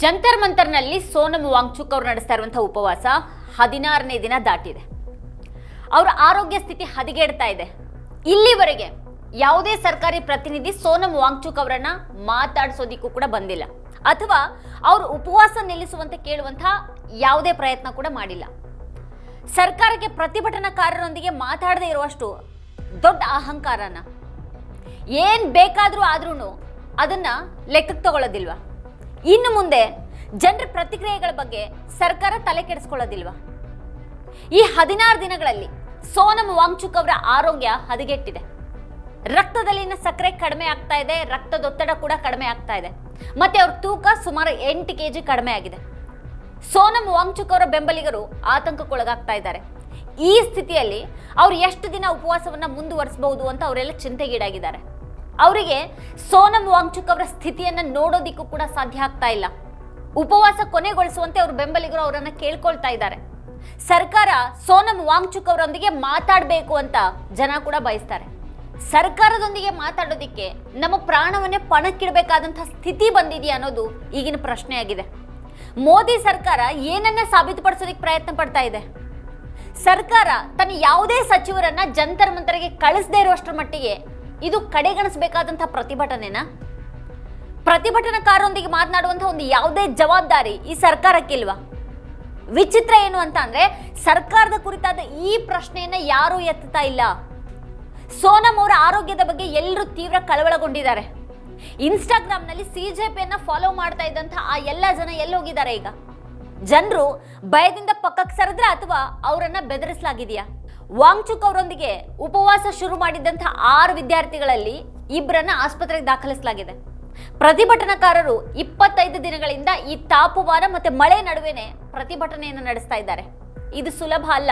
ಜಂತರ್ ಮಂತರ್ನಲ್ಲಿ ಸೋನಮ್ ವಾಂಗ್ಚುಕ್ ಅವರು ನಡೆಸ್ತಾ ಇರುವಂತಹ ಉಪವಾಸ 16ನೇ ದಿನ ದಾಟಿದೆ. ಅವರ ಆರೋಗ್ಯ ಸ್ಥಿತಿ ಹದಗೆಡ್ತಾ ಇದೆ. ಇಲ್ಲಿವರೆಗೆ ಯಾವುದೇ ಸರ್ಕಾರಿ ಪ್ರತಿನಿಧಿ ಸೋನಮ್ ವಾಂಗ್ಚುಕ್ ಅವರನ್ನ ಮಾತಾಡಿಸೋದಿಕ್ಕೂ ಕೂಡ ಬಂದಿಲ್ಲ, ಅಥವಾ ಅವರು ಉಪವಾಸ ನಿಲ್ಲಿಸುವಂತೆ ಕೇಳುವಂತಹ ಯಾವುದೇ ಪ್ರಯತ್ನ ಕೂಡ ಮಾಡಿಲ್ಲ. ಸರ್ಕಾರಕ್ಕೆ ಪ್ರತಿಭಟನಾಕಾರರೊಂದಿಗೆ ಮಾತಾಡದೇ ಇರುವಷ್ಟು ದೊಡ್ಡ ಅಹಂಕಾರನ ಏನ್ ಬೇಕಾದ್ರೂ ಆದ್ರೂ ಅದನ್ನ ಲೆಕ್ಕಕ್ಕೆ ತಗೊಳ್ಳೋದಿಲ್ವಾ? ಇನ್ನು ಮುಂದೆ ಜನರ ಪ್ರತಿಕ್ರಿಯೆಗಳ ಬಗ್ಗೆ ಸರ್ಕಾರ ತಲೆ ಕೆಡಿಸ್ಕೊಳ್ಳೋದಿಲ್ವಾ? ಈ 16 ದಿನಗಳಲ್ಲಿ ಸೋನಮ್ ವಾಂಗ್ಚುಕ್ ಅವರ ಆರೋಗ್ಯ ಹದಗೆಟ್ಟಿದೆ. ರಕ್ತದಲ್ಲಿನ ಸಕ್ಕರೆ ಕಡಿಮೆ ಆಗ್ತಾ ಇದೆ, ರಕ್ತದೊತ್ತಡ ಕೂಡ ಕಡಿಮೆ ಆಗ್ತಾ ಇದೆ, ಮತ್ತೆ ಅವ್ರ ತೂಕ ಸುಮಾರು 8 kg ಕಡಿಮೆ ಆಗಿದೆ. ಸೋನಮ್ ವಾಂಗ್ಚುಕ್ ಅವರ ಬೆಂಬಲಿಗರು ಆತಂಕಕ್ಕೊಳಗಾಗ್ತಾ ಇದ್ದಾರೆ. ಈ ಸ್ಥಿತಿಯಲ್ಲಿ ಅವ್ರು ಎಷ್ಟು ದಿನ ಉಪವಾಸವನ್ನ ಮುಂದುವರಿಸಬಹುದು ಅಂತ ಅವರೆಲ್ಲ ಚಿಂತೆಗೀಡಾಗಿದ್ದಾರೆ. ಅವರಿಗೆ ಸೋನಮ್ ವಾಂಗ್ಚುಕ್ ಅವರ ಸ್ಥಿತಿಯನ್ನ ನೋಡೋದಿಕ್ಕೂ ಕೂಡ ಸಾಧ್ಯ ಆಗ್ತಾ ಇಲ್ಲ. ಉಪವಾಸ ಕೊನೆಗೊಳಿಸುವಂತೆ ಅವ್ರ ಬೆಂಬಲಿಗರು ಅವರನ್ನ ಕೇಳ್ಕೊಳ್ತಾ ಇದ್ದಾರೆ. ಸರ್ಕಾರ ಸೋನಮ್ ವಾಂಗ್ಚುಕ್ ಅವರೊಂದಿಗೆ ಮಾತಾಡಬೇಕು ಅಂತ ಜನ ಕೂಡ ಬಯಸ್ತಾರೆ. ಸರ್ಕಾರದೊಂದಿಗೆ ಮಾತಾಡೋದಿಕ್ಕೆ ನಮ್ಮ ಪ್ರಾಣವನ್ನೇ ಪಣಕ್ಕಿಡಬೇಕಾದಂತಹ ಸ್ಥಿತಿ ಬಂದಿದೆಯಾ ಅನ್ನೋದು ಈಗಿನ ಪ್ರಶ್ನೆಯಾಗಿದೆ. ಮೋದಿ ಸರ್ಕಾರ ಏನನ್ನ ಸಾಬೀತುಪಡಿಸೋದಕ್ಕೆ ಪ್ರಯತ್ನ ಪಡ್ತಾ ಇದೆ? ಸರ್ಕಾರ ತನ್ನ ಯಾವುದೇ ಸಚಿವರನ್ನ ಜಂತರ್ ಮಂತರ್ಗೆ ಕಳಿಸದೇ ಇರುವಷ್ಟರ ಮಟ್ಟಿಗೆ ಇದು ಕಡೆಗಣಿಸಬೇಕಾದಂತಹ ಪ್ರತಿಭಟನೆನಾ? ಪ್ರತಿಭಟನಾಕಾರರೊಂದಿಗೆ ಮಾತನಾಡುವಂತಹ ಒಂದು ಯಾವುದೇ ಜವಾಬ್ದಾರಿ ಈ ಸರ್ಕಾರಕ್ಕಿಲ್ವಾ? ವಿಚಿತ್ರ ಏನು ಅಂತ ಅಂದ್ರೆ, ಸರ್ಕಾರದ ಕುರಿತಾದ ಈ ಪ್ರಶ್ನೆಯನ್ನ ಯಾರೂ ಎತ್ತುತ್ತಾ ಇಲ್ಲ. ಸೋನಮ್ ಅವರ ಆರೋಗ್ಯದ ಬಗ್ಗೆ ಎಲ್ಲರೂ ತೀವ್ರ ಕಳವಳಗೊಂಡಿದ್ದಾರೆ. ಇನ್ಸ್ಟಾಗ್ರಾಮ್ನಲ್ಲಿ ಸಿಜೆಪಿಯನ್ನ ಫಾಲೋ ಮಾಡ್ತಾ ಇದ್ದಂತಹ ಆ ಎಲ್ಲ ಜನ ಎಲ್ಲೋಗಿದ್ದಾರೆ? ಈಗ ಜನರು ಭಯದಿಂದ ಪಕ್ಕಕ್ಕೆ ಸರಿದ್ರೆ ಅಥವಾ ಅವರನ್ನ ಬೆದರಿಸಲಾಗಿದೆಯಾ? ವಾಂಗ್ಚುಕ್ ಅವರೊಂದಿಗೆ ಉಪವಾಸ ಶುರು ಮಾಡಿದಂತಹ 6 ವಿದ್ಯಾರ್ಥಿಗಳಲ್ಲಿ 2ರನ್ನ ಆಸ್ಪತ್ರೆಗೆ ದಾಖಲಿಸಲಾಗಿದೆ. ಪ್ರತಿಭಟನಾಕಾರರು 25 ದಿನಗಳಿಂದ ಈ ತಾಪಮಾನ ಮತ್ತೆ ಮಳೆ ನಡುವೆನೆ ಪ್ರತಿಭಟನೆಯನ್ನು ನಡೆಸ್ತಾ ಇದ್ದಾರೆ. ಇದು ಸುಲಭ ಅಲ್ಲ.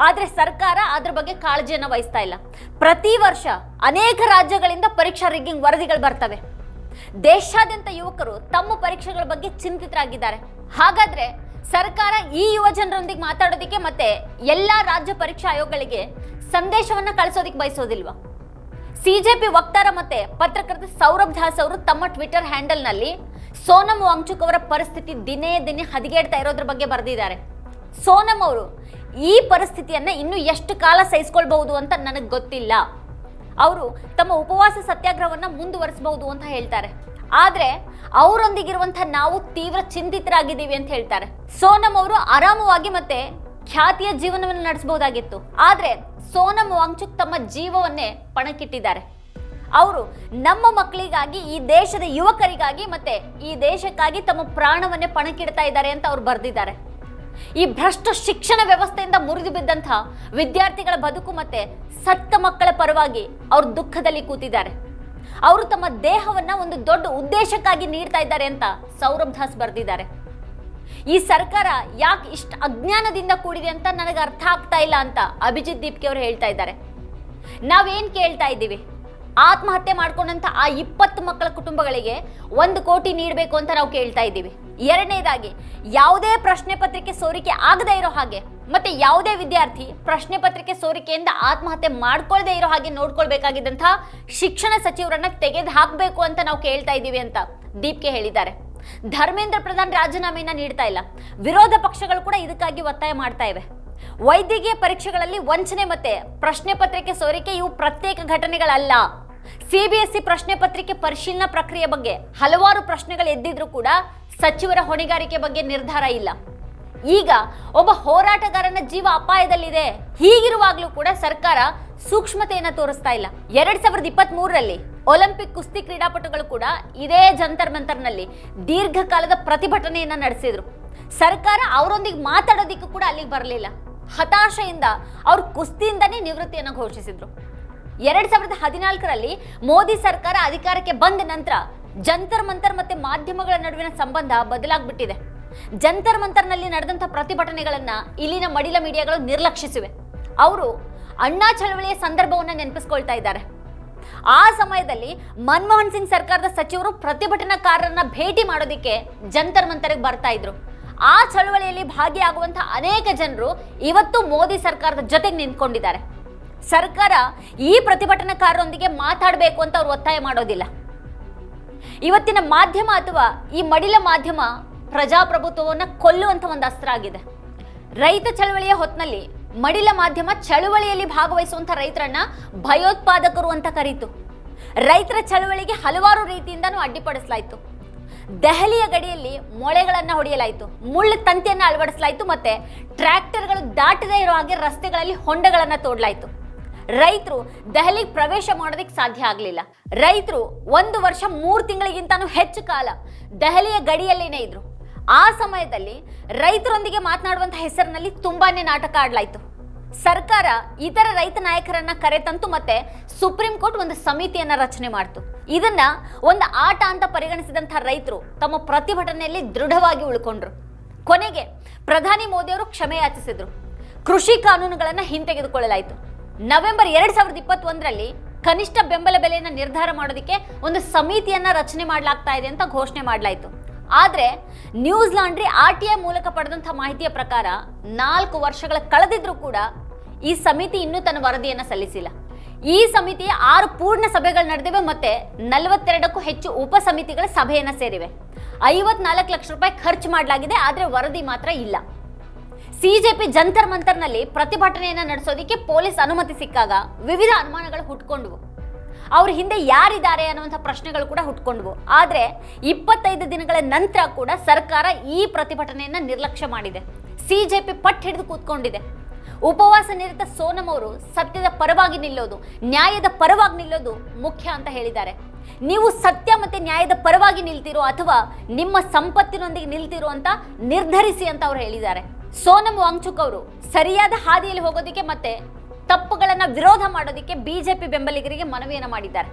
ಆದ್ರೆ ಸರ್ಕಾರ ಅದ್ರ ಬಗ್ಗೆ ಕಾಳಜಿಯನ್ನು ವಹಿಸ್ತಾ ಇಲ್ಲ. ಪ್ರತಿ ವರ್ಷ ಅನೇಕ ರಾಜ್ಯಗಳಿಂದ ಪರೀಕ್ಷಾ ರಿಗ್ಗಿಂಗ್ ವರದಿಗಳು ಬರ್ತವೆ. ದೇಶಾದ್ಯಂತ ಯುವಕರು ತಮ್ಮ ಪರೀಕ್ಷೆಗಳ ಬಗ್ಗೆ ಚಿಂತಿತರಾಗಿದ್ದಾರೆ. ಹಾಗಾದ್ರೆ ಸರ್ಕಾರ ಈ ಯುವ ಜನರೊಂದಿಗೆ ಮಾತಾಡೋದಿಕ್ಕೆ ಮತ್ತೆ ಎಲ್ಲಾ ರಾಜ್ಯ ಪರೀಕ್ಷಾ ಆಯೋಗಗಳಿಗೆ ಸಂದೇಶವನ್ನ ಕಳಿಸೋದಿಕ್ಕೆ ಬಯಸೋದಿಲ್ವಾ? ಸಿಜೆಪಿ ವಕ್ತಾರ ಮತ್ತೆ ಪತ್ರಕರ್ತ ಸೌರಭ್ ದಾಸ್ ಅವರು ತಮ್ಮ ಟ್ವಿಟರ್ ಹ್ಯಾಂಡಲ್ ನಲ್ಲಿ ಸೋನಮ್ ವಾಂಗ್ಚುಕ್ ಅವರ ಪರಿಸ್ಥಿತಿ ದಿನೇ ದಿನೇ ಹದಗೆಡ್ತಾ ಇರೋದ್ರ ಬಗ್ಗೆ ಬರೆದಿದ್ದಾರೆ. ಸೋನಮ್ ಅವರು ಈ ಪರಿಸ್ಥಿತಿಯನ್ನ ಇನ್ನು ಎಷ್ಟು ಕಾಲ ಸಹಿಸಿಕೊಳ್ಬಹುದು ಅಂತ ನನಗೆ ಗೊತ್ತಿಲ್ಲ. ಅವರು ತಮ್ಮ ಉಪವಾಸ ಸತ್ಯಾಗ್ರಹವನ್ನ ಮುಂದುವರಿಸಬಹುದು ಅಂತ ಹೇಳ್ತಾರೆ. ಆದ್ರೆ ಅವರೊಂದಿಗಿರುವಂತಹ ನಾವು ತೀವ್ರ ಚಿಂತಿತರಾಗಿದ್ದೀವಿ ಅಂತ ಹೇಳ್ತಾರೆ. ಸೋನಮ್ ಅವರು ಆರಾಮವಾಗಿ ಮತ್ತೆ ಖ್ಯಾತಿಯ ಜೀವನವನ್ನು ನಡೆಸಬಹುದಾಗಿತ್ತು. ಆದ್ರೆ ಸೋನಮ್ ವಾಂಗ್ಚುಕ್ ತಮ್ಮ ಜೀವವನ್ನೇ ಪಣಕ್ಕಿಟ್ಟಿದ್ದಾರೆ. ಅವರು ನಮ್ಮ ಮಕ್ಕಳಿಗಾಗಿ, ಈ ದೇಶದ ಯುವಕರಿಗಾಗಿ ಮತ್ತೆ ಈ ದೇಶಕ್ಕಾಗಿ ತಮ್ಮ ಪ್ರಾಣವನ್ನೇ ಪಣಕ್ಕಿಡ್ತಾ ಇದ್ದಾರೆ ಅಂತ ಅವ್ರು ಬರೆದಿದ್ದಾರೆ. ಈ ಭ್ರಷ್ಟ ಶಿಕ್ಷಣ ವ್ಯವಸ್ಥೆಯಿಂದ ಮುರಿದು ಬಿದ್ದಂತಹ ವಿದ್ಯಾರ್ಥಿಗಳ ಬದುಕು ಮತ್ತೆ ಸತ್ತ ಮಕ್ಕಳ ಪರವಾಗಿ ಅವರು ದುಃಖದಲ್ಲಿ ಕೂತಿದ್ದಾರೆ. ಅವರು ತಮ್ಮ ದೇಹವನ್ನ ಒಂದು ದೊಡ್ಡ ಉದ್ದೇಶಕ್ಕಾಗಿ ನೀಡ್ತಾ ಇದ್ದಾರೆ ಅಂತ ಸೌರಭ್ ದಾಸ್ ಬರೆದಿದ್ದಾರೆ. ಈ ಸರ್ಕಾರ ಯಾಕೆ ಇಷ್ಟು ಅಜ್ಞಾನದಿಂದ ಕೂಡಿದೆ ಅಂತ ನನಗೆ ಅರ್ಥ ಆಗ್ತಾ ಇಲ್ಲ ಅಂತ ಅಭಿಜಿತ್ ದೀಪ್ಗೆ ಅವರು ಹೇಳ್ತಾ ಇದ್ದಾರೆ. ನಾವೇನ್ ಕೇಳ್ತಾ ಇದ್ದೀವಿ? ಆತ್ಮಹತ್ಯೆ ಮಾಡ್ಕೊಂಡಂತ ಆ 20 ಮಕ್ಕಳ ಕುಟುಂಬಗಳಿಗೆ 1 ಕೋಟಿ ನೀಡಬೇಕು ಅಂತ ನಾವು ಕೇಳ್ತಾ ಇದ್ದೀವಿ. ಎರಡನೇದಾಗಿ, ಯಾವುದೇ ಪ್ರಶ್ನೆ ಪತ್ರಿಕೆ ಸೋರಿಕೆ ಆಗದೇ ಇರೋ ಹಾಗೆ ಮತ್ತೆ ಯಾವುದೇ ವಿದ್ಯಾರ್ಥಿ ಪ್ರಶ್ನೆ ಪತ್ರಿಕೆ ಸೋರಿಕೆಯಿಂದ ಆತ್ಮಹತ್ಯೆ ಮಾಡ್ಕೊಳ್ಳದೆ ಇರೋ ಹಾಗೆ ನೋಡ್ಕೊಳ್ಬೇಕಾಗಿದ್ದಂತಹ ಶಿಕ್ಷಣ ಸಚಿವರನ್ನ ತೆಗೆದು ಹಾಕಬೇಕು ಅಂತ ನಾವು ಕೇಳ್ತಾ ಇದ್ದೀವಿ ಅಂತ ದೀಪ್ಗೆ ಹೇಳಿದ್ದಾರೆ. ಧರ್ಮೇಂದ್ರ ಪ್ರಧಾನ್ ರಾಜೀನಾಮೆಯನ್ನ ನೀಡ್ತಾ ಇಲ್ಲ. ವಿರೋಧ ಪಕ್ಷಗಳು ಕೂಡ ಇದಕ್ಕಾಗಿ ಒತ್ತಾಯ ಮಾಡ್ತಾ ಇವೆ. ವೈದ್ಯಕೀಯ ಪರೀಕ್ಷೆಗಳಲ್ಲಿ ವಂಚನೆ ಮತ್ತೆ ಪ್ರಶ್ನೆ ಪತ್ರಿಕೆ ಸೋರಿಕೆ ಇವು ಪ್ರತ್ಯೇಕ ಘಟನೆಗಳಲ್ಲ. ಸಿಬಿಎಸ್ಇ ಪ್ರಶ್ನೆ ಪತ್ರಿಕೆ ಪರಿಶೀಲನಾ ಪ್ರಕ್ರಿಯೆ ಬಗ್ಗೆ ಹಲವಾರು ಪ್ರಶ್ನೆಗಳು ಎದ್ದಿದ್ರು ಕೂಡ ಸಚಿವರ ಹೊಣೆಗಾರಿಕೆ ಬಗ್ಗೆ ನಿರ್ಧಾರ ಇಲ್ಲ. ಈಗ ಒಬ್ಬ ಹೋರಾಟಗಾರನ ಜೀವ ಅಪಾಯದಲ್ಲಿದೆ. ಹೀಗಿರುವಾಗಲೂ ಕೂಡ ಸರ್ಕಾರ ಸೂಕ್ಷ್ಮತೆಯನ್ನ ತೋರಿಸ್ತಾ ಇಲ್ಲ. 2023ರಲ್ಲಿ ಒಲಿಂಪಿಕ್ ಕುಸ್ತಿ ಕ್ರೀಡಾಪಟುಗಳು ಕೂಡ ಇದೇ ಜಂತರ್ ಮಂತರ್ನಲ್ಲಿ ದೀರ್ಘಕಾಲದ ಪ್ರತಿಭಟನೆಯನ್ನ ನಡೆಸಿದ್ರು. ಸರ್ಕಾರ ಅವರೊಂದಿಗೆ ಮಾತಾಡೋದಿಕ್ಕೂ ಕೂಡ ಅಲ್ಲಿಗೆ ಬರಲಿಲ್ಲ. ಹತಾಶೆಯಿಂದ ಅವರು ಕುಸ್ತಿಯಿಂದನೇ ನಿವೃತ್ತಿಯನ್ನು ಘೋಷಿಸಿದ್ರು. 2014ರಲ್ಲಿ ಮೋದಿ ಸರ್ಕಾರ ಅಧಿಕಾರಕ್ಕೆ ಬಂದ ನಂತರ ಜಂತರ್ ಮಂತರ್ ಮತ್ತೆ ಮಾಧ್ಯಮಗಳ ನಡುವಿನ ಸಂಬಂಧ ಬದಲಾಗ್ಬಿಟ್ಟಿದೆ. ಜಂತರ್ ಮಂತರ್ನಲ್ಲಿ ನಡೆದಂತಹ ಪ್ರತಿಭಟನೆಗಳನ್ನ ಇಲ್ಲಿನ ಮಡಿಲ ಮೀಡಿಯಾಗಳು ನಿರ್ಲಕ್ಷಿಸಿವೆ. ಅವರು ಅಣ್ಣಾ ಚಳವಳಿಯ ಸಂದರ್ಭವನ್ನ ನೆನಪಿಸ್ಕೊಳ್ತಾ ಇದ್ದಾರೆ. ಆ ಸಮಯದಲ್ಲಿ ಮನಮೋಹನ್ ಸಿಂಗ್ ಸರ್ಕಾರದ ಸಚಿವರು ಪ್ರತಿಭಟನಾಕಾರರನ್ನ ಭೇಟಿ ಮಾಡೋದಿಕ್ಕೆ ಜಂತರ್ ಮಂತರ್ಗೆ ಬರ್ತಾ ಇದ್ರು. ಆ ಚಳವಳಿಯಲ್ಲಿ ಭಾಗಿಯಾಗುವಂತಹ ಅನೇಕ ಜನರು ಇವತ್ತು ಮೋದಿ ಸರ್ಕಾರದ ಜೊತೆಗೆ ನಿಂತ್ಕೊಂಡಿದ್ದಾರೆ. ಸರ್ಕಾರ ಈ ಪ್ರತಿಭಟನಾಕಾರರೊಂದಿಗೆ ಮಾತಾಡಬೇಕು ಅಂತ ಅವರು ಒತ್ತಾಯ ಮಾಡೋದಿಲ್ಲ. ಇವತ್ತಿನ ಮಾಧ್ಯಮ ಅಥವಾ ಈ ಮಡಿಲ ಮಾಧ್ಯಮ ಪ್ರಜಾಪ್ರಭುತ್ವವನ್ನು ಕೊಲ್ಲುವಂಥ ಒಂದು ಅಸ್ತ್ರ ಆಗಿದೆ. ರೈತ ಚಳವಳಿಯ ಹೊತ್ತಿನಲ್ಲಿ ಮಡಿಲ ಮಾಧ್ಯಮ ಚಳವಳಿಯಲ್ಲಿ ಭಾಗವಹಿಸುವಂಥ ರೈತರನ್ನ ಭಯೋತ್ಪಾದಕರು ಅಂತ ಕರೀತು. ರೈತರ ಚಳವಳಿಗೆ ಹಲವಾರು ರೀತಿಯಿಂದನೂ ಅಡ್ಡಿಪಡಿಸಲಾಯಿತು. ದೆಹಲಿಯ ಗಡಿಯಲ್ಲಿ ಮೊಳೆಗಳನ್ನು ಹೊಡೆಯಲಾಯಿತು, ಮುಳ್ಳು ತಂತಿಯನ್ನು ಅಳವಡಿಸಲಾಯಿತು, ಮತ್ತೆ ಟ್ರ್ಯಾಕ್ಟರ್ಗಳು ದಾಟದೇ ಇರೋ ಹಾಗೆ ರಸ್ತೆಗಳಲ್ಲಿ ಹೊಂಡಗಳನ್ನು ತೋಡಲಾಯಿತು. ರೈತರು ದೆಹಲಿಗೆ ಪ್ರವೇಶ ಮಾಡೋದಕ್ಕೆ ಸಾಧ್ಯ ಆಗಲಿಲ್ಲ. ರೈತರು 1 ವರ್ಷ 3 ತಿಂಗಳಿಗಿಂತನೂ ಹೆಚ್ಚು ಕಾಲ ದೆಹಲಿಯ ಗಡಿಯಲ್ಲೇನೇ ಇದ್ರು. ಆ ಸಮಯದಲ್ಲಿ ರೈತರೊಂದಿಗೆ ಮಾತನಾಡುವಂಥ ಹೆಸರಿನಲ್ಲಿ ತುಂಬಾನೇ ನಾಟಕ ಆಡಲಾಯಿತು. ಸರ್ಕಾರ ಇತರ ರೈತ ನಾಯಕರನ್ನ ಕರೆತಂತು, ಮತ್ತೆ ಸುಪ್ರೀಂ ಕೋರ್ಟ್ ಒಂದು ಸಮಿತಿಯನ್ನ ರಚನೆ ಮಾಡಿತು. ಇದನ್ನ ಒಂದು ಆಟ ಅಂತ ಪರಿಗಣಿಸಿದಂಥ ರೈತರು ತಮ್ಮ ಪ್ರತಿಭಟನೆಯಲ್ಲಿ ದೃಢವಾಗಿ ಉಳ್ಕೊಂಡ್ರು. ಕೊನೆಗೆ ಪ್ರಧಾನಿ ಮೋದಿ ಅವರು ಕ್ಷಮೆ ಯಾಚಿಸಿದ್ರು. ಕೃಷಿ ಕಾನೂನುಗಳನ್ನು ಹಿಂತೆಗೆದುಕೊಳ್ಳಲಾಯಿತು. ನವೆಂಬರ್ 2021ರಲ್ಲಿ ಕನಿಷ್ಠ ಬೆಂಬಲ ಬೆಲೆಯನ್ನು ನಿರ್ಧಾರ ಮಾಡೋದಕ್ಕೆ ಒಂದು ಸಮಿತಿಯನ್ನ ರಚನೆ ಮಾಡಲಾಗ್ತಾ ಇದೆ ಅಂತ ಘೋಷಣೆ ಮಾಡಲಾಯಿತು. ಆದರೆ ನ್ಯೂಸ್ ಲಾಂಡ್ರಿ RTI ಮೂಲಕ ಪಡೆದಂಥ ಮಾಹಿತಿಯ ಪ್ರಕಾರ 4 ವರ್ಷಗಳ ಕಳೆದಿದ್ರೂ ಕೂಡ ಈ ಸಮಿತಿ ಇನ್ನೂ ತನ್ನ ವರದಿಯನ್ನು ಸಲ್ಲಿಸಿಲ್ಲ. ಈ ಸಮಿತಿ 6 ಪೂರ್ಣ ಸಭೆಗಳು ನಡೆದಿವೆ, ಮತ್ತೆ 42ಕ್ಕೂ ಹೆಚ್ಚು ಉಪ ಸಮಿತಿಗಳ ಸಭೆಯನ್ನು ಸೇರಿವೆ. 54 ಲಕ್ಷ ರೂಪಾಯಿ ಖರ್ಚು ಮಾಡಲಾಗಿದೆ, ಆದರೆ ವರದಿ ಮಾತ್ರ ಇಲ್ಲ. ಸಿಜೆಪಿ ಜಂತರ್ ಮಂತರ್ನಲ್ಲಿ ಪ್ರತಿಭಟನೆಯನ್ನು ನಡೆಸೋದಕ್ಕೆ ಪೊಲೀಸ್ ಅನುಮತಿ ಸಿಕ್ಕಾಗ ವಿವಿಧ ಅನುಮಾನಗಳು ಹುಟ್ಕೊಂಡ್ವು. ಅವ್ರ ಹಿಂದೆ ಯಾರಿದ್ದಾರೆ ಅನ್ನುವಂಥ ಪ್ರಶ್ನೆಗಳು ಕೂಡ ಹುಟ್ಕೊಂಡ್ವು. ಆದರೆ 25 ದಿನಗಳ ನಂತರ ಕೂಡ ಸರ್ಕಾರ ಈ ಪ್ರತಿಭಟನೆಯನ್ನ ನಿರ್ಲಕ್ಷ್ಯ ಮಾಡಿದೆ. ಸಿಜೆಪಿ ಪಟ್ಟು ಹಿಡಿದು ಕೂತ್ಕೊಂಡಿದೆ. ಉಪವಾಸ ನಿರತ ಸೋನಂ ಅವರು ಸತ್ಯದ ಪರವಾಗಿ ನಿಲ್ಲೋದು, ನ್ಯಾಯದ ಪರವಾಗಿ ನಿಲ್ಲೋದು ಮುಖ್ಯ ಅಂತ ಹೇಳಿದ್ದಾರೆ. ನೀವು ಸತ್ಯ ಮತ್ತೆ ನ್ಯಾಯದ ಪರವಾಗಿ ನಿಲ್ತಿರೋ ಅಥವಾ ನಿಮ್ಮ ಸಂಪತ್ತಿನೊಂದಿಗೆ ನಿಲ್ತಿರೋ ಅಂತ ನಿರ್ಧರಿಸಿ ಅಂತ ಅವ್ರು ಹೇಳಿದ್ದಾರೆ. ಸೋನಂ ವಾಂಗ್ಚುಕ್ ಅವರು ಸರಿಯಾದ ಹಾದಿಯಲ್ಲಿ ಹೋಗೋದಕ್ಕೆ ಮತ್ತೆ ತಪ್ಪುಗಳನ್ನು ವಿರೋಧ ಮಾಡೋದಕ್ಕೆ ಬಿಜೆಪಿ ಬೆಂಬಲಿಗರಿಗೆ ಮನವಿಯನ್ನು ಮಾಡಿದ್ದಾರೆ.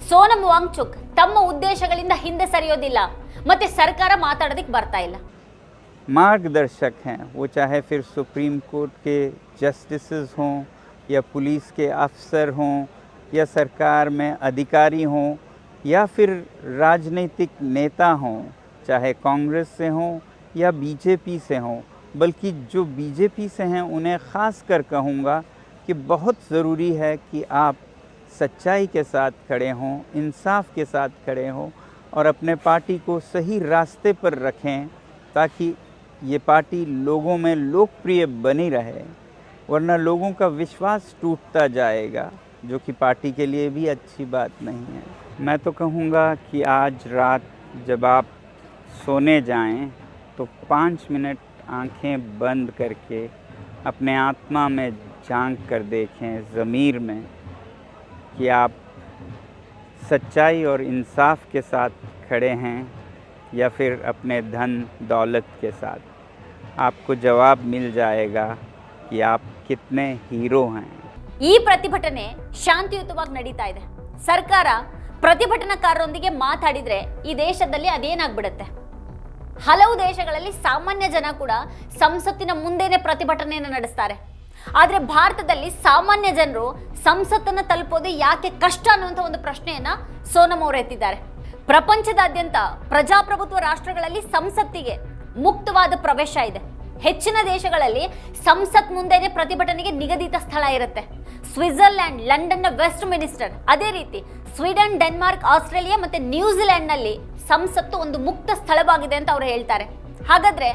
ಸೋನಂ ವಾಂಗ್ಚುಕ್ ತಮ್ಮ ಉದ್ದೇಶಗಳಿಂದ ಹಿಂದೆ ಸರಿಯೋದಿಲ್ಲ, ಮತ್ತೆ ಸರ್ಕಾರ ಮಾತಾಡೋದಕ್ಕೆ ಬರ್ತಾ ಇಲ್ಲ. मार्गदर्शक हैं, वो चाहे फिर सुप्रीम कोर्ट के जस्टिसेस हों या पुलिस के अफसर हों या सरकार में अधिकारी हों या फिर राजनीतिक नेता हों, चाहे कांग्रेस से हों या बीजेपी से हों, बल्कि जो बीजेपी से हैं उन्हें ख़ास कर कहूँगा कि बहुत ज़रूरी है कि आप सच्चाई के साथ खड़े हों, इंसाफ के साथ खड़े हों और अपने पार्टी को सही रास्ते पर रखें, ताकि ये पार्टी लोगों में लोकप्रिय बनी रहे, वरना लोगों का विश्वास टूटता जाएगा, जो कि पार्टी के लिए भी अच्छी बात नहीं है। मैं तो कहूँगा कि आज रात जब आप सोने जाएं तो 5 मिनट आंखें बंद करके अपने आत्मा में झांक कर देखें, ज़मीर में, कि आप सच्चाई और इंसाफ के साथ खड़े हैं या फिर अपने धन दौलत के साथ। आपको जवाब मिल जाएगा कि आप कितने हीरो हैं। ಈ ಪ್ರತಿಭಟನೆ ಶಾಂತಿಯುತವಾಗಿ ನಡೀತಾ ಇದೆ. ಸರ್ಕಾರ ಪ್ರತಿಭಟನಾಕಾರರೊಂದಿಗೆ ಮಾತಾಡಿದ್ರೆ ಈ ದೇಶದಲ್ಲಿ ಅದೇನಾಗ್ಬಿಡುತ್ತೆ? ಹಲವು ದೇಶಗಳಲ್ಲಿ ಸಾಮಾನ್ಯ ಜನ ಕೂಡ ಸಂಸತ್ತಿನ ಮುಂದೆನೆ ಪ್ರತಿಭಟನೆಯನ್ನು ನಡೆಸ್ತಾರೆ. ಆದರೆ ಭಾರತದಲ್ಲಿ ಸಾಮಾನ್ಯ ಜನರು ಸಂಸತ್ತನ್ನು ತಲುಪೋದು ಯಾಕೆ ಕಷ್ಟ ಅನ್ನುವಂಥ ಒಂದು ಪ್ರಶ್ನೆಯನ್ನ ಸೋನಂ ಅವರು ಎತ್ತಿದ್ದಾರೆ. ಪ್ರಪಂಚದಾದ್ಯಂತ ಪ್ರಜಾಪ್ರಭುತ್ವ ರಾಷ್ಟ್ರಗಳಲ್ಲಿ ಸಂಸತ್ತಿಗೆ ಮುಕ್ತವಾದ ಪ್ರವೇಶ ಇದೆ. ಹೆಚ್ಚಿನ ದೇಶಗಳಲ್ಲಿ ಸಂಸತ್ ಮುಂದೆನೆ ಪ್ರತಿಭಟನೆಗೆ ನಿಗದಿತ ಸ್ಥಳ ಇರುತ್ತೆ. ಸ್ವಿಟ್ಜರ್ಲ್ಯಾಂಡ್, ಲಂಡನ್ನ ವೆಸ್ಟ್ ಮಿನಿಸ್ಟರ್, ಅದೇ ರೀತಿ ಸ್ವೀಡನ್, ಡೆನ್ಮಾರ್ಕ್, ಆಸ್ಟ್ರೇಲಿಯಾ ಮತ್ತೆ ನ್ಯೂಜಿಲೆಂಡ್ನಲ್ಲಿ ಸಂಸತ್ತು ಒಂದು ಮುಕ್ತ ಸ್ಥಳವಾಗಿದೆ ಅಂತ ಅವರು ಹೇಳ್ತಾರೆ. ಹಾಗಾದ್ರೆ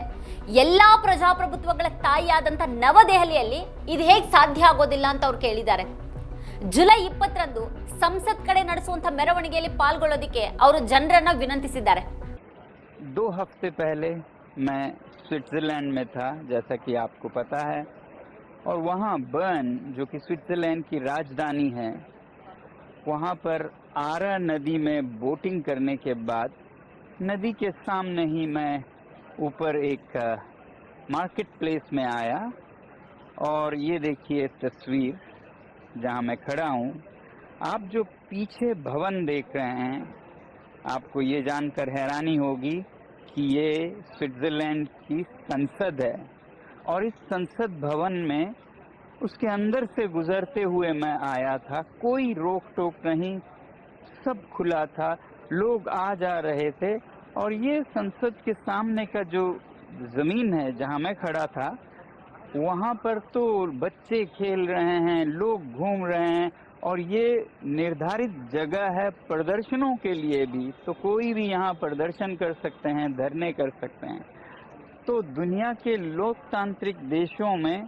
ಎಲ್ಲಾ ಪ್ರಜಾಪ್ರಭುತ್ವಗಳ ತಾಯಿಯಾದಂಥ ನವದೆಹಲಿಯಲ್ಲಿ ಇದು ಹೇಗೆ ಸಾಧ್ಯ ಆಗೋದಿಲ್ಲ ಅಂತ ಅವ್ರು ಕೇಳಿದ್ದಾರೆ. ಜುಲೈ 20ರಂದು ಸಂಸತ್ ಕಡೆ ನಡೆಸುವಂಥ ಮೆರವಣಿಗೆಯಲ್ಲಿ ಪಾಲ್ಗೊಳ್ಳೋದಕ್ಕೆ ಅವರು ಜನರನ್ನ ವಿನಂತಿಸಿದ್ದಾರೆ. 2 हफ्ते पहले मैं स्विट्ज़रलैंड में था, जैसा कि आपको पता है, और वहाँ बर्न, जो कि स्विट्ज़रलैंड की राजधानी है, वहाँ पर आरा नदी में बोटिंग करने के बाद नदी के सामने ही मैं ऊपर एक मार्केट प्लेस में आया और ये देखिए तस्वीर जहाँ मैं खड़ा हूँ। आप जो पीछे भवन देख रहे हैं, आपको ये जानकर हैरानी होगी कि ये स्विट्ज़रलैंड की संसद है और इस संसद भवन में उसके अंदर से गुजरते हुए मैं आया था। कोई रोक टोक नहीं, सब खुला था, लोग आ जा रहे थे। और ये संसद के सामने का जो ज़मीन है जहाँ मैं खड़ा था, वहाँ पर तो बच्चे खेल रहे हैं, लोग घूम रहे हैं और ये निर्धारित जगह है प्रदर्शनों के लिए भी, तो कोई भी यहाँ प्रदर्शन कर सकते हैं, धरने कर सकते हैं। तो दुनिया के लोकतांत्रिक देशों में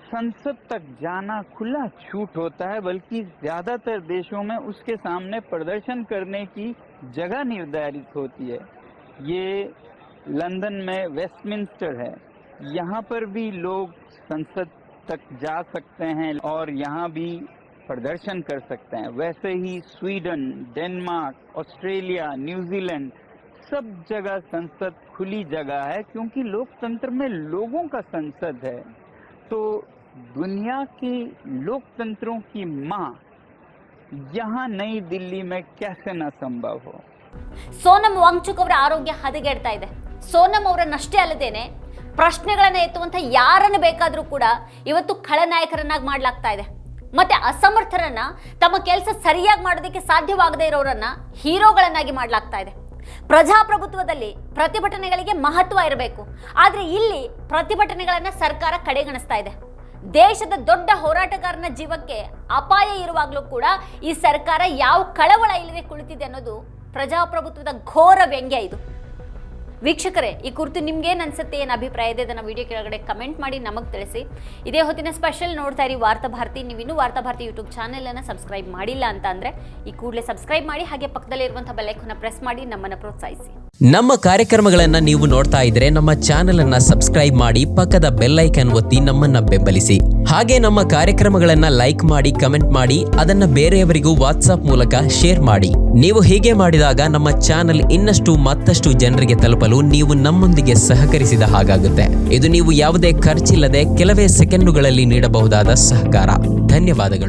संसद तक जाना खुला छूट होता है, बल्कि ज्यादातर देशों में उसके सामने प्रदर्शन करने की जगह निर्धारित होती है। ये लंदन में वेस्टमिंस्टर है, यहाँ पर भी लोग संसद तक जा सकते हैं और यहाँ भी प्रदर्शन कर सकते हैं। वैसे ही स्वीडन, डेनमार्क, ऑस्ट्रेलिया, न्यूजीलैंड सब जगह संसद खुली जगह है, क्योंकि लोकतंत्र में लोगों का संसद है। तो दुनिया के लोकतंत्रों की माँ यहाँ नई दिल्ली में कैसे न संभव हो। ಸೋನಂ ವಾಂಗ್ಚುಕ್ ಅವರ ಆರೋಗ್ಯ ಹದಗೆಡ್ತಾ ಇದೆ. ಸೋನಂ ಅವರನ್ನಷ್ಟೇ ಅಲ್ಲದೇನೆ ಪ್ರಶ್ನೆಗಳನ್ನ ಎತ್ತುವಂತ ಯಾರನ್ನು ಬೇಕಾದರೂ ಕೂಡ ಇವತ್ತು ಖಳನಾಯಕರನ್ನಾಗಿ ಮಾಡಲಾಗ್ತಾ ಇದೆ. ಮತ್ತೆ ಅಸಮರ್ಥರನ್ನ ತಮ್ಮ ಕೆಲಸ ಸರಿಯಾಗಿ ಮಾಡೋದಕ್ಕೆ ಸಾಧ್ಯವಾಗದೇ ಇರೋರನ್ನ ಹೀರೋಗಳನ್ನಾಗಿ ಮಾಡಲಾಗ್ತಾ ಇದೆ. ಪ್ರಜಾಪ್ರಭುತ್ವದಲ್ಲಿ ಪ್ರತಿಭಟನೆಗಳಿಗೆ ಮಹತ್ವ ಇರಬೇಕು, ಆದ್ರೆ ಇಲ್ಲಿ ಪ್ರತಿಭಟನೆಗಳನ್ನ ಸರ್ಕಾರ ಕಡೆಗಣಿಸ್ತಾ ಇದೆ. ದೇಶದ ದೊಡ್ಡ ಹೋರಾಟಗಾರನ ಜೀವಕ್ಕೆ ಅಪಾಯ ಇರುವಾಗಲೂ ಕೂಡ ಈ ಸರ್ಕಾರ ಯಾವ ಕಳವಳ ಇಲ್ಲದೆ ಕುಳಿತಿದೆ ಅನ್ನೋದು ಪ್ರಜಾಪ್ರಭುತ್ವದ ಘೋರ ವ್ಯಂಗ್ಯ ಇದು. ವೀಕ್ಷಕರೇ, ಈ ಕುರಿತು ನಿಮ್ಗೇನು ಅನ್ಸುತ್ತೆ, ಏನು ಅಭಿಪ್ರಾಯ ಇದೆ ಅದನ್ನು ವಿಡಿಯೋ ಕೆಳಗಡೆ ಕಮೆಂಟ್ ಮಾಡಿ ನಮಗೆ ತಿಳಿಸಿ. ಇದೇ ಹೊತ್ತಿನ ಸ್ಪೆಷಲ್ ನೋಡ್ತಾ ಇರಿ ವಾರ್ತಾಭಾರತಿ. ನೀವು ಇನ್ನೂ ವಾರ್ತಾಭಾರತಿ ಯೂಟ್ಯೂಬ್ ಚಾನೆಲನ್ನು ಸಬ್ಸ್ಕ್ರೈಬ್ ಮಾಡಿಲ್ಲ ಅಂತ ಅಂದರೆ ಈ ಕೂಡಲೇ ಸಬ್ಸ್ಕ್ರೈಬ್ ಮಾಡಿ, ಹಾಗೆ ಪಕ್ಕದಲ್ಲಿರುವಂಥ ಬೆಲ್ ಐಕಾನ್ನ ಪ್ರೆಸ್ ಮಾಡಿ ನಮ್ಮನ್ನು ಪ್ರೋತ್ಸಾಹಿಸಿ. ನಮ್ಮ ಕಾರ್ಯಕ್ರಮಗಳನ್ನು ನೀವು ನೋಡ್ತಾ ಇದ್ರೆ ನಮ್ಮ ಚಾನೆಲ್ ಅನ್ನ ಸಬ್ಸ್ಕ್ರೈಬ್ ಮಾಡಿ, ಪಕ್ಕದ ಬೆಲ್ ಐಕಾನ್ ಒತ್ತಿ ನಮ್ಮನ್ನ ಬೆಂಬಲಿಸಿ. ಹಾಗೆ ನಮ್ಮ ಕಾರ್ಯಕ್ರಮಗಳನ್ನ ಲೈಕ್ ಮಾಡಿ, ಕಮೆಂಟ್ ಮಾಡಿ, ಅದನ್ನ ಬೇರೆಯವರಿಗೂ ವಾಟ್ಸ್ಆಪ್ ಮೂಲಕ ಶೇರ್ ಮಾಡಿ. ನೀವು ಹೀಗೆ ಮಾಡಿದಾಗ ನಮ್ಮ ಚಾನೆಲ್ ಇನ್ನಷ್ಟು ಮತ್ತಷ್ಟು ಜನರಿಗೆ ತಲುಪಲು ನೀವು ನಮ್ಮೊಂದಿಗೆ ಸಹಕರಿಸಿದ ಹಾಗಾಗುತ್ತೆ. ಇದು ನೀವು ಯಾವುದೇ ಖರ್ಚಿಲ್ಲದೆ ಕೆಲವೇ ಸೆಕೆಂಡುಗಳಲ್ಲಿ ನೀಡಬಹುದಾದ ಸಹಕಾರ. ಧನ್ಯವಾದಗಳು.